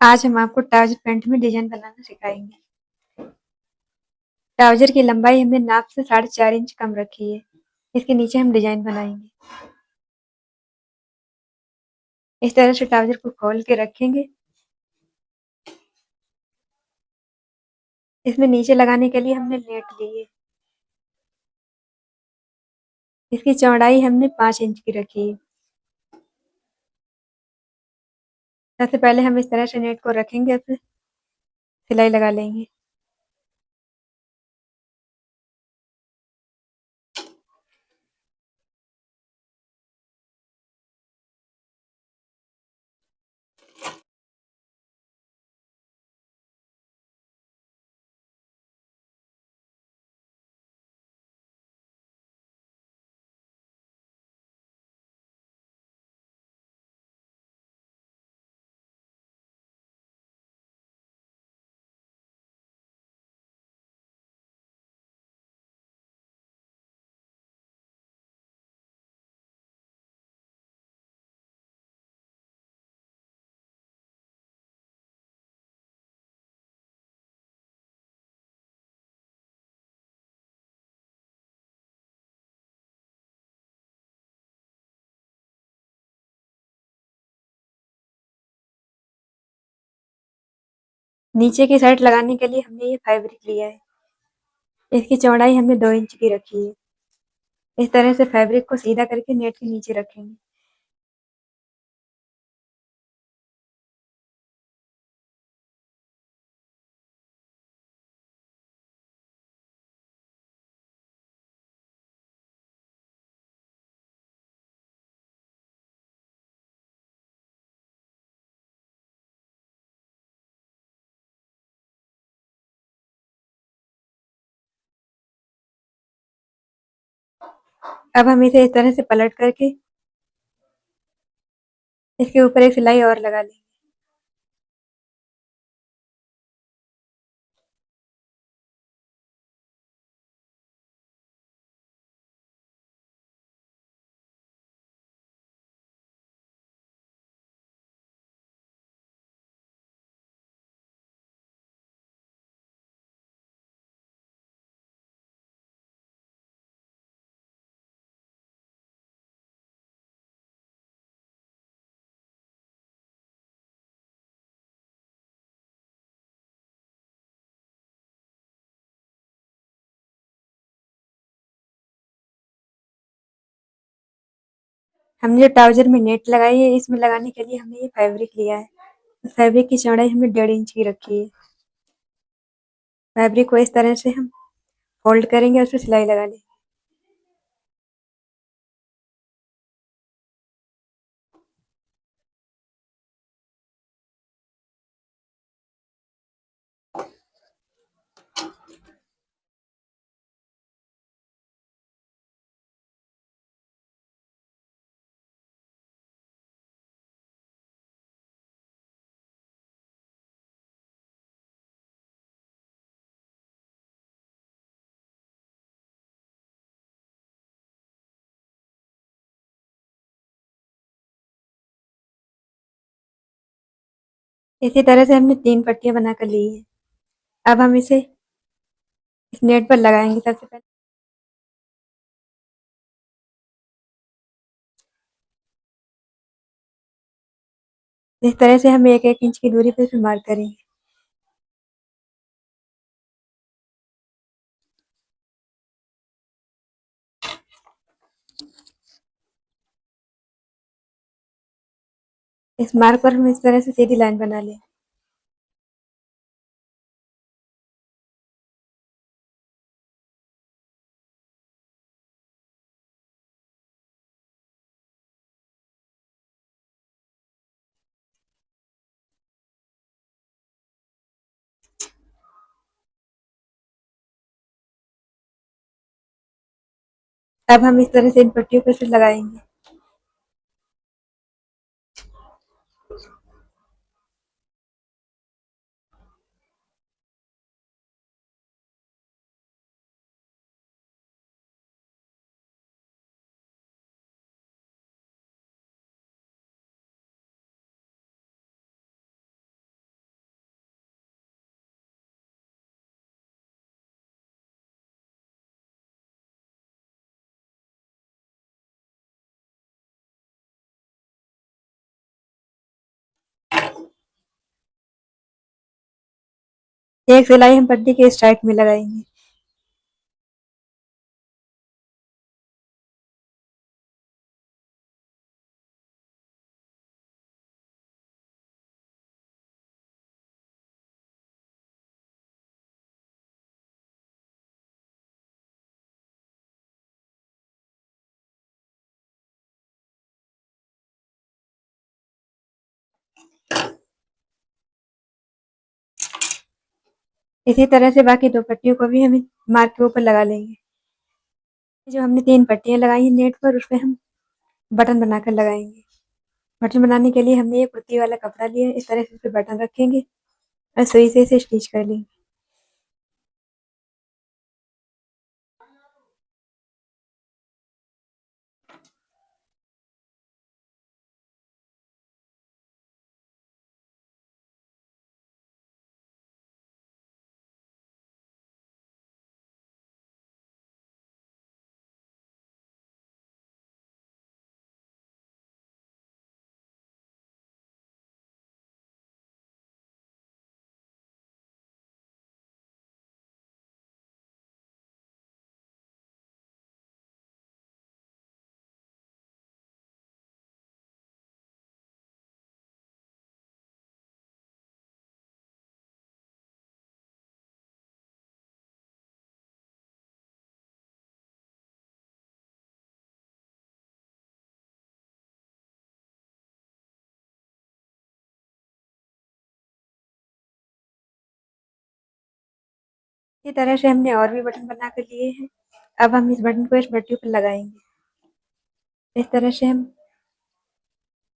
आज हम आपको ट्राउजर पैंट में डिजाइन बनाना सिखाएंगे। ट्राउजर की लंबाई हमने नाप से 4.5 इंच कम रखी है। इसके नीचे हम डिजाइन बनाएंगे। इस तरह से ट्राउजर को खोल के रखेंगे। इसमें नीचे लगाने के लिए हमने नेट ली है। इसकी चौड़ाई हमने 5 इंच की रखी है। सबसे पहले हम इस तरह से नेट को रखेंगे, फिर सिलाई लगा लेंगे। नीचे की साइड लगाने के लिए हमने ये फैब्रिक लिया है। इसकी चौड़ाई हमने 2 इंच की रखी है। इस तरह से फैब्रिक को सीधा करके नेट के नीचे रखेंगे। अब हम इसे इस तरह से पलट करके इसके ऊपर एक सिलाई और लगा लेंगे। हमने जो ट्राउजर में नेट लगाई है, इसमें लगाने के लिए हमने ये फैब्रिक लिया है। फैब्रिक की चौड़ाई हमने 1.5 इंच की रखी है। फैब्रिक को इस तरह से हम फोल्ड करेंगे और उसमें सिलाई लगा लेंगे। इसी तरह से हमने 3 पट्टियां बनाकर ली है। अब हम इसे इस नेट पर लगाएंगे। सबसे पहले इस तरह से हम 1-1 इंच की दूरी पर इसे मार्क करेंगे। इस मार्क पर हम इस तरह से सीधी लाइन बना लें। अब हम इस तरह से इन पट्टियों पर इसे लगाएंगे। एक सिलाई हम पट्टी के स्ट्राइक में लगाएंगे। इसी तरह से बाकी 2 पट्टियों को भी हम मार्क के ऊपर लगा लेंगे। जो हमने 3 पट्टियाँ लगाई हैं नेट पर, उसपे हम बटन बनाकर लगाएंगे। बटन बनाने के लिए हमने ये कुर्ती वाला कपड़ा लिया है, इस तरह से इस पे बटन रखेंगे और सुई से इसे स्टिच कर लेंगे। इसी तरह से हमने और भी बटन बना कर लिए हैं। अब हम इस बटन को इस पट्टी पर लगाएंगे। इस तरह से हम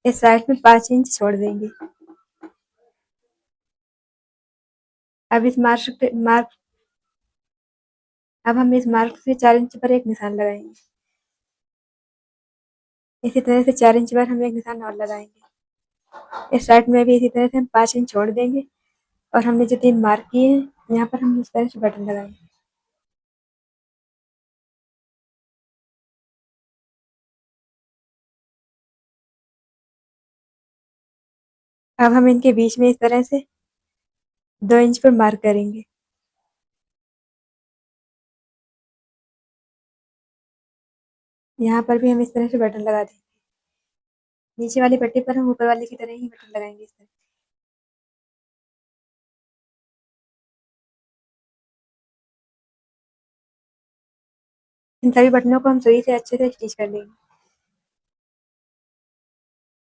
इस साइड में 5 इंच छोड़ देंगे। अब इस अब हम इस मार्क से 4 इंच पर एक निशान लगाएंगे। इसी तरह से 4 इंच पर हम एक निशान और लगाएंगे। इस साइड में भी इसी तरह से हम 5 इंच छोड़ देंगे और हमने जो 3 मार्क किए हैं, यहाँ पर हम इस तरह से बटन लगाएंगे। अब हम इनके बीच में इस तरह से 2 इंच पर मार्क करेंगे। यहाँ पर भी हम इस तरह से बटन लगा देंगे। नीचे वाली पट्टी पर हम ऊपर वाले की तरह ही बटन लगाएंगे इस तरह। इन सभी बटनों को हम सुई से अच्छे से स्टिच कर लेंगे।